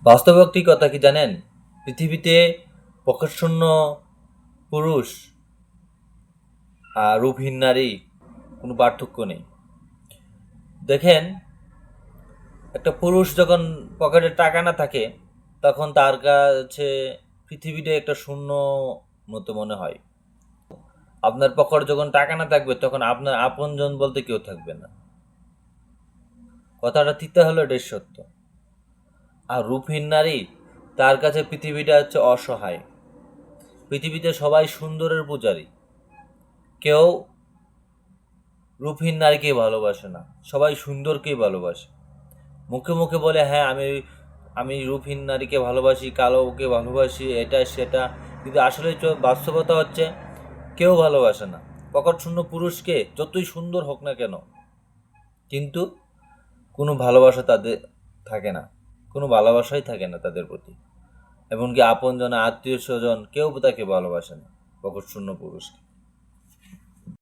বাস্তব একটি কথা কি জানেন? পৃথিবীতে পকেটশূন্য পুরুষ আর রূপহীন নারী কোনো পার্থক্য নেই। দেখেন, একটা পুরুষ যখন পকেটে টাকা না থাকে তখন তার কাছে পৃথিবীটা একটা শূন্য মতো মনে হয়। আপনার পকেটে যখন টাকা না থাকবে তখন আপনার আপনজন বলতে কেউ থাকবে না। কথাটা তিতা হলো এটাই সত্য। আর রূপহীন নারী, তার কাছে পৃথিবীটা হচ্ছে অসহায়। পৃথিবীতে সবাই সুন্দরের পূজারী, কেউ রূপহীন নারীকে ভালোবাসে না, সবাই সুন্দরকেই ভালোবাসে। মুখে মুখে বলে হ্যাঁ আমি আমি রূপহীন নারীকে ভালোবাসি, কালোকে ভালোবাসি, এটা সেটা, কিন্তু আসলে বাস্তবতা হচ্ছে কেউ ভালোবাসে না। পকেট শূন্য পুরুষকে যতই সুন্দর হোক না কেন, কিন্তু কোনো ভালোবাসা তাদের থাকে না, কোনো ভালোবাসাই থাকে না তাদের প্রতি। এমনকি আপনজন, আত্মীয় স্বজন, কেউ তাকে ভালোবাসে না পকেট শূন্য পুরুষকে।